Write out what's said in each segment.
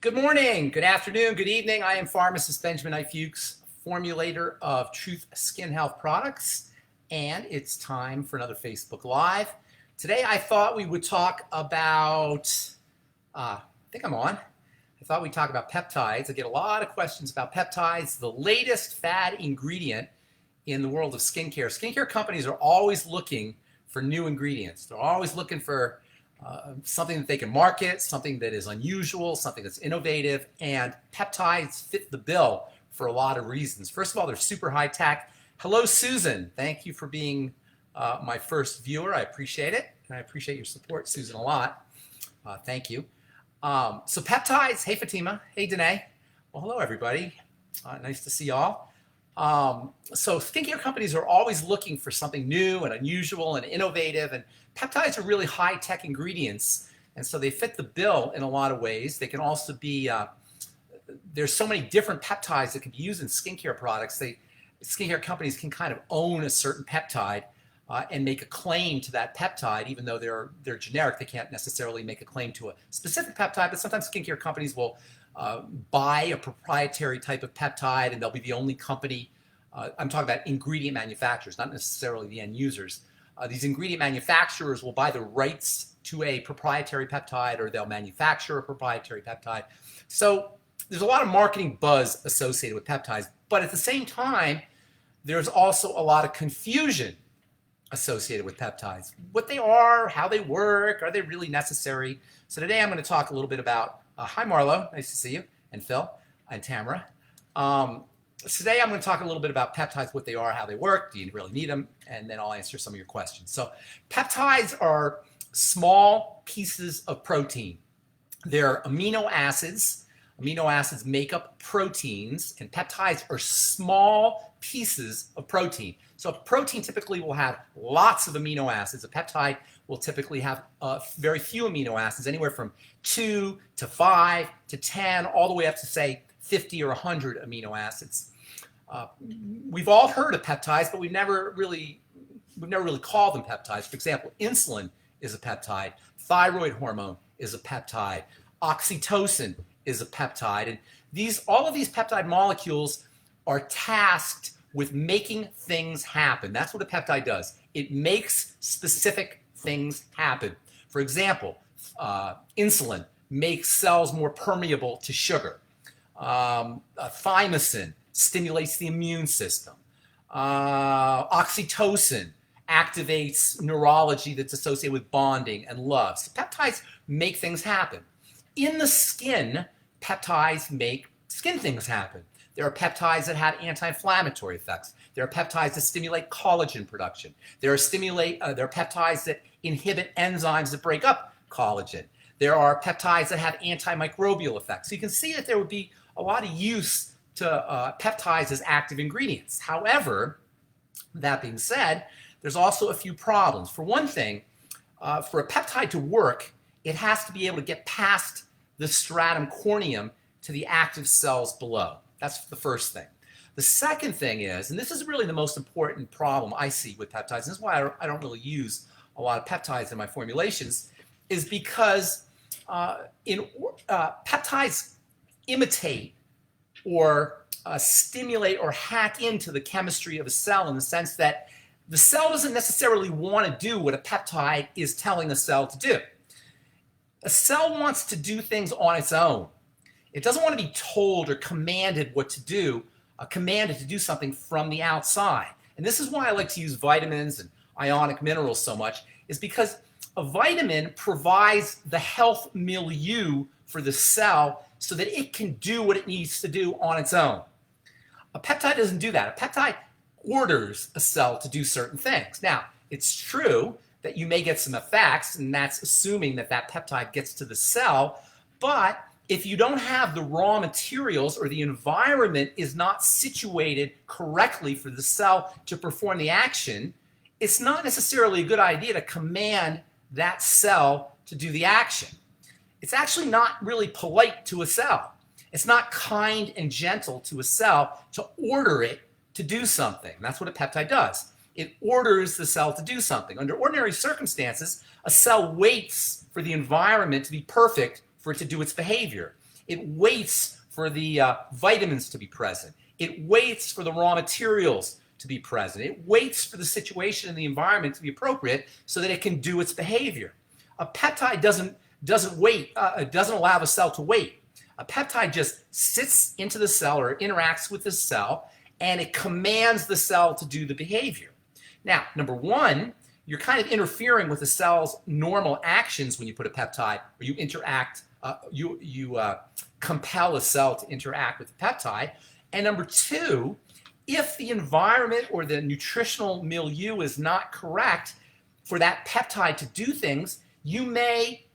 Good morning, good afternoon, good evening. I am pharmacist Benjamin I. Fuchs, formulator of Truth Skin Health products, and it's time for another Facebook Live. Today I thought we would talk about, I think I'm on. I thought we'd talk about peptides. I get a lot of questions about peptides, the latest fad ingredient in the world of skincare. Skincare companies are always looking for new ingredients. They're always looking for something that they can market, something that is unusual, something that's innovative, and peptides fit the bill for a lot of reasons. First of all, they're super high tech. Hello, Susan. Thank you for being my first viewer. I appreciate it, and I appreciate your support, Susan, a lot. Thank you. So peptides, hey Fatima, hey Danae. Well, hello everybody. Nice to see y'all. So skincare companies are always looking for something new and unusual and innovative, and peptides are really high-tech ingredients, and so they fit the bill in a lot of ways. They can also be, there's so many different peptides that can be used in skincare products. Skincare companies can kind of own a certain peptide and make a claim to that peptide, even though they're generic. They can't necessarily make a claim to a specific peptide, but sometimes skincare companies will buy a proprietary type of peptide, and they'll be the only company. I'm talking about ingredient manufacturers, not necessarily the end users. These ingredient manufacturers will buy the rights to a proprietary peptide, or they'll manufacture a proprietary peptide. So there's a lot of marketing buzz associated with peptides, but at the same time, there's also a lot of confusion associated with peptides. What they are, how they work, are they really necessary? So today I'm going to talk a little bit about, hi Marlo, nice to see you, and Phil, and Tamara. Today I'm going to talk a little bit about peptides, what they are, how they work, do you really need them, and then I'll answer some of your questions. So peptides are small pieces of protein. They're amino acids. Amino acids make up proteins, and peptides are small pieces of protein. So a protein typically will have lots of amino acids. A peptide will typically have very few amino acids, anywhere from 2 to 5 to 10, all the way up to, say, 50 or 100 amino acids. We've all heard of peptides, but we've never really called them peptides. For example, insulin is a peptide. Thyroid hormone is a peptide. Oxytocin is a peptide. And all of these peptide molecules are tasked with making things happen. That's what a peptide does. It makes specific things happen. For example, insulin makes cells more permeable to sugar. Thymosin stimulates the immune system. Oxytocin activates neurology that's associated with bonding and love. So peptides make things happen. In the skin, peptides make skin things happen. There are peptides that have anti-inflammatory effects. There are peptides that stimulate collagen production. There are peptides that inhibit enzymes that break up collagen. There are peptides that have antimicrobial effects. So you can see that there would be a lot of use to peptides as active ingredients. However, that being said, there's also a few problems. For one thing, for a peptide to work, it has to be able to get past the stratum corneum to the active cells below. That's the first thing. The second thing is, and this is really the most important problem I see with peptides, and this is why I don't really use a lot of peptides in my formulations, is because peptides imitate or stimulate or hack into the chemistry of a cell, in the sense that the cell doesn't necessarily want to do what a peptide is telling the cell to do. A cell wants to do things on its own. It doesn't want to be told or commanded what to do, commanded to do something from the outside. And this is why I like to use vitamins and ionic minerals so much, is because a vitamin provides the health milieu for the cell so that it can do what it needs to do on its own. A peptide doesn't do that. A peptide orders a cell to do certain things. Now, it's true that you may get some effects, and that's assuming that that peptide gets to the cell, but if you don't have the raw materials, or the environment is not situated correctly for the cell to perform the action, it's not necessarily a good idea to command that cell to do the action. It's actually not really polite to a cell. It's not kind and gentle to a cell to order it to do something. That's what a peptide does. It orders the cell to do something. Under ordinary circumstances, a cell waits for the environment to be perfect for it to do its behavior. It waits for the vitamins to be present. It waits for the raw materials to be present. It waits for the situation and the environment to be appropriate so that it can do its behavior. A peptide doesn't wait. It doesn't allow the cell to wait. A peptide just sits into the cell or interacts with the cell, and it commands the cell to do the behavior. Now, number one, you're kind of interfering with the cell's normal actions when you put a peptide, or you interact, you compel a cell to interact with the peptide. And number two, if the environment or the nutritional milieu is not correct for that peptide to do things, you may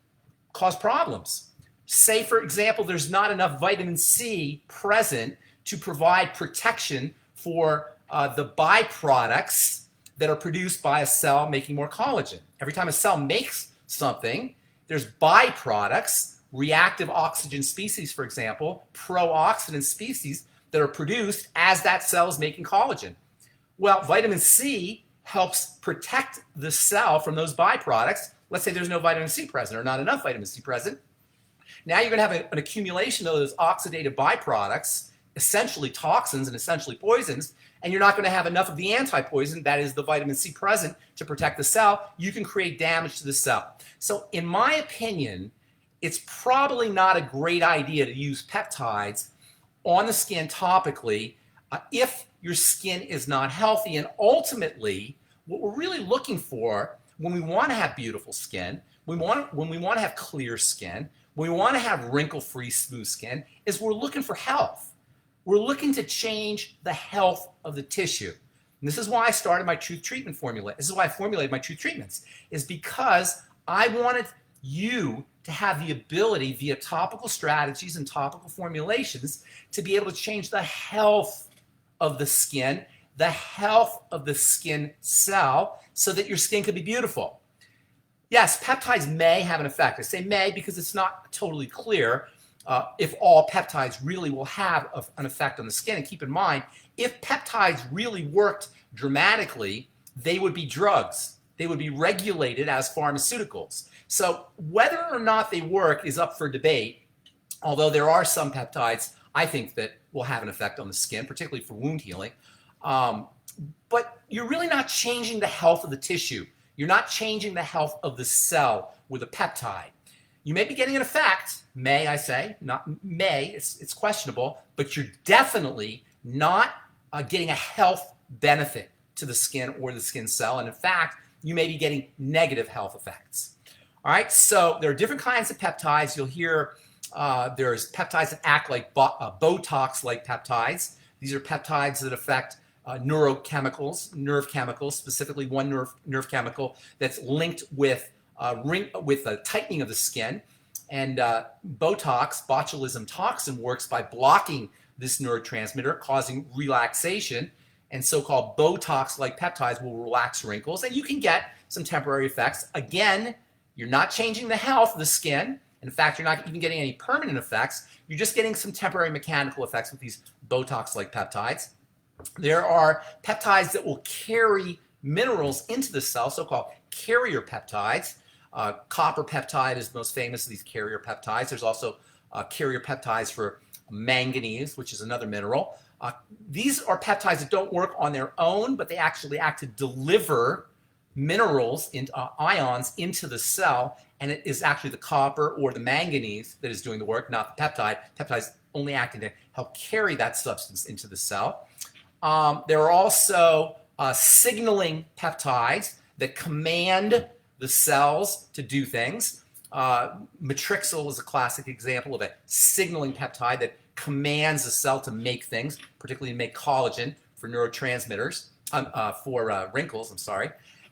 cause problems. Say, for example, there's not enough vitamin C present to provide protection for the byproducts that are produced by a cell making more collagen. Every time a cell makes something, there's byproducts, reactive oxygen species, for example, pro-oxidant species that are produced as that cell is making collagen. Well, vitamin C helps protect the cell from those byproducts. Let's say there's no vitamin C present or not enough vitamin C present. Now you're going to have an accumulation of those oxidative byproducts, essentially toxins and essentially poisons, and you're not going to have enough of the anti-poison, that is the vitamin C present, to protect the cell. You can create damage to the cell. So in my opinion, it's probably not a great idea to use peptides on the skin topically if your skin is not healthy. And ultimately, what we're really looking for when we want to have beautiful skin, when we want to have clear skin, when we want to have wrinkle-free, smooth skin, is we're looking for health. We're looking to change the health of the tissue. And this is why I started my Truth Treatment formula. This is why I formulated my Truth Treatments, is because I wanted you to have the ability via topical strategies and topical formulations to be able to change the health of the skin cell, so that your skin could be beautiful. Yes, peptides may have an effect. I say may because it's not totally clear if all peptides really will have an effect on the skin. And keep in mind, if peptides really worked dramatically, they would be drugs. They would be regulated as pharmaceuticals. So whether or not they work is up for debate, although there are some peptides I think that will have an effect on the skin, particularly for wound healing. But you're really not changing the health of the tissue. You're not changing the health of the cell with a peptide. You may be getting an effect, may I say, not may, it's questionable, but you're definitely not getting a health benefit to the skin or the skin cell. And in fact, you may be getting negative health effects. All right, so there are different kinds of peptides. You'll hear there's peptides that act like Botox-like peptides. These are peptides that affect neurochemicals, nerve chemicals, specifically one nerve chemical that's linked with a tightening of the skin. And Botox, botulism toxin, works by blocking this neurotransmitter, causing relaxation. And so-called Botox-like peptides will relax wrinkles, and you can get some temporary effects. Again, you're not changing the health of the skin. In fact, you're not even getting any permanent effects. You're just getting some temporary mechanical effects with these Botox-like peptides. There are peptides that will carry minerals into the cell, so-called carrier peptides. Copper peptide is the most famous of these carrier peptides. There's also carrier peptides for manganese, which is another mineral. These are peptides that don't work on their own, but they actually act to deliver minerals, ions, into the cell, and it is actually the copper or the manganese that is doing the work, not the peptide. Peptides only acting to help carry that substance into the cell. There are also signaling peptides that command the cells to do things. Matrixyl is a classic example of a signaling peptide that commands the cell to make things, particularly to make collagen for neurotransmitters, for wrinkles, I'm sorry.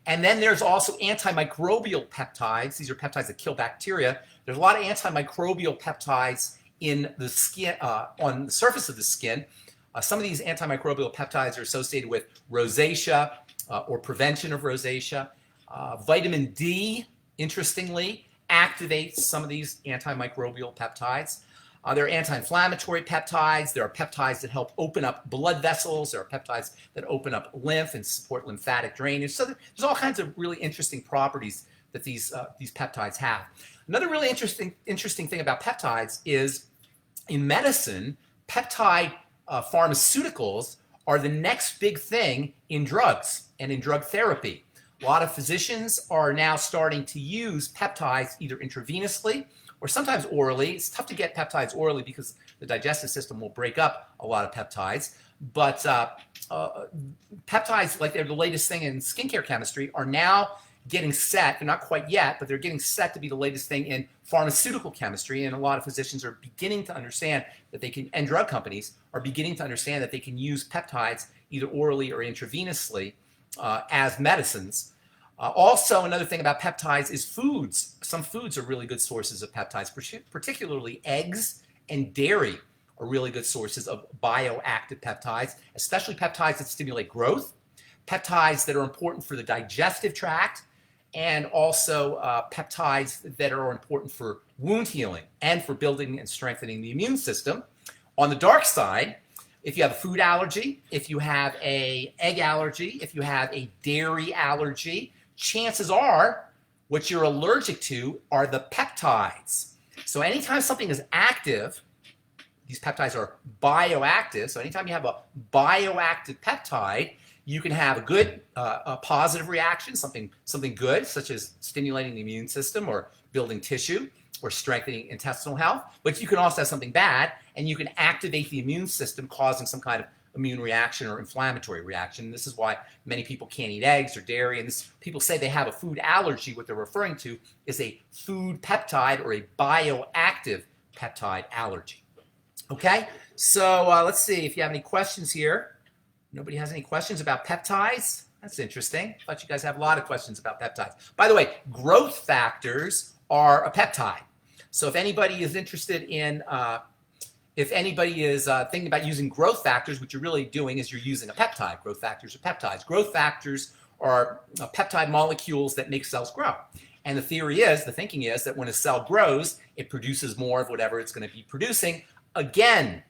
And then there's also antimicrobial peptides. These are peptides that kill bacteria. There's a lot of antimicrobial peptides in the skin, on the surface of the skin. Some of these antimicrobial peptides are associated with rosacea or prevention of rosacea. Vitamin D, interestingly, activates some of these antimicrobial peptides. There are anti-inflammatory peptides. There are peptides that help open up blood vessels. There are peptides that open up lymph and support lymphatic drainage. So there's all kinds of really interesting properties that these peptides have. Another really interesting thing about peptides is in medicine, peptide pharmaceuticals are the next big thing in drugs and in drug therapy. A lot of physicians are now starting to use peptides either intravenously or sometimes orally. It's tough to get peptides orally because the digestive system will break up a lot of peptides. But peptides, like they're the latest thing in skincare chemistry, are now getting set. They're not quite yet, but they're getting set to be the latest thing in pharmaceutical chemistry. And a lot of physicians are beginning to understand that they can, and drug companies are beginning to understand that they can use peptides either orally or intravenously as medicines. Also, another thing about peptides is foods. Some foods are really good sources of peptides, particularly eggs and dairy are really good sources of bioactive peptides, especially peptides that stimulate growth, peptides that are important for the digestive tract, and also peptides that are important for wound healing and for building and strengthening the immune system. On the dark side, if you have a food allergy, if you have an egg allergy, if you have a dairy allergy, chances are what you're allergic to are the peptides. So anytime something is active, these peptides are bioactive. So anytime you have a bioactive peptide, you can have a good, a positive reaction, something good, such as stimulating the immune system or building tissue or strengthening intestinal health. But you can also have something bad, and you can activate the immune system, causing some kind of immune reaction or inflammatory reaction. And this is why many people can't eat eggs or dairy. And people say they have a food allergy. What they're referring to is a food peptide or a bioactive peptide allergy. Okay, so let's see if you have any questions here. Nobody has any questions about peptides? That's interesting. I thought you guys have a lot of questions about peptides. By the way, growth factors are a peptide. So if anybody is interested in, if anybody is thinking about using growth factors, what you're really doing is you're using a peptide. Growth factors are peptides. Growth factors are peptide molecules that make cells grow. And the thinking is that when a cell grows, it produces more of whatever it's going to be producing. Again,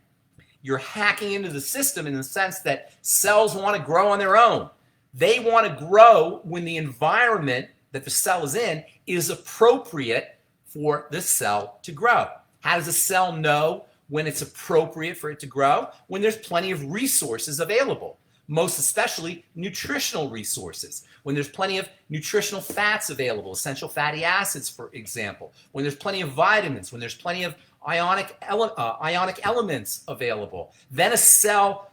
you're hacking into the system in the sense that cells want to grow on their own. They want to grow when the environment that the cell is in is appropriate for the cell to grow. How does a cell know when it's appropriate for it to grow? When there's plenty of resources available, most especially nutritional resources. When there's plenty of nutritional fats available, essential fatty acids, for example. When there's plenty of vitamins, when there's plenty of ionic elements available. Then a cell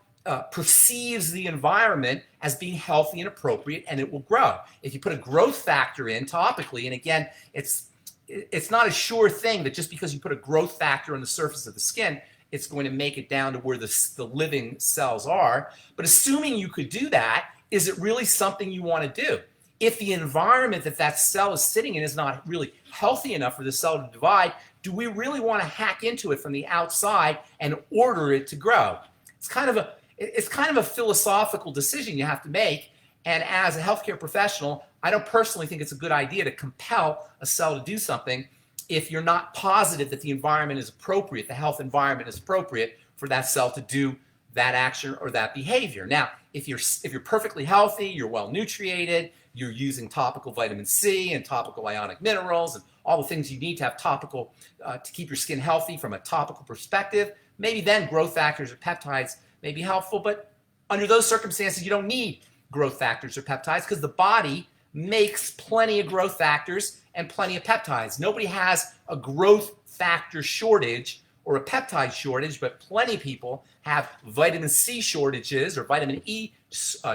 perceives the environment as being healthy and appropriate, and it will grow. If you put a growth factor in topically, and again, it's not a sure thing that just because you put a growth factor on the surface of the skin, it's going to make it down to where the living cells are. But assuming you could do that, is it really something you want to do? If the environment that cell is sitting in is not really healthy enough for the cell to divide, do we really want to hack into it from the outside and order it to grow? It's kind of a philosophical decision you have to make. And as a healthcare professional, I don't personally think it's a good idea to compel a cell to do something if you're not positive that the environment is appropriate, the health environment is appropriate for that cell to do that action or that behavior. Now, if you're perfectly healthy, you're well nutriated, you're using topical vitamin C and topical ionic minerals and all the things you need to have topical to keep your skin healthy from a topical perspective, maybe then growth factors or peptides may be helpful. But under those circumstances, you don't need growth factors or peptides because the body makes plenty of growth factors and plenty of peptides. Nobody has a growth factor shortage or a peptide shortage, but plenty of people have vitamin C shortages or vitamin E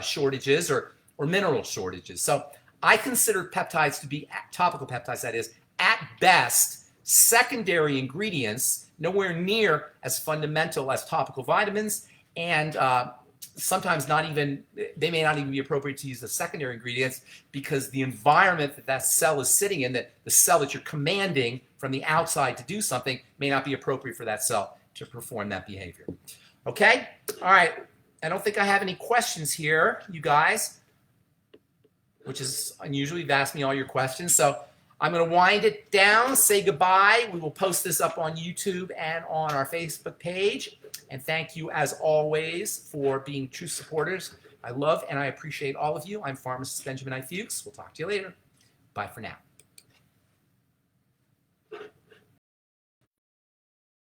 shortages or mineral shortages. So I consider peptides to be, topical peptides that is, at best, secondary ingredients, nowhere near as fundamental as topical vitamins, and sometimes they may not even be appropriate to use as secondary ingredients because the environment that cell is sitting in, that the cell that you're commanding from the outside to do something, may not be appropriate for that cell to perform that behavior. Okay? All right. I don't think I have any questions here, you guys, which is unusual. You've asked me all your questions. So I'm going to wind it down, say goodbye. We will post this up on YouTube and on our Facebook page. And thank you, as always, for being true supporters. I love and I appreciate all of you. I'm Pharmacist Benjamin I. Fuchs. We'll talk to you later. Bye for now.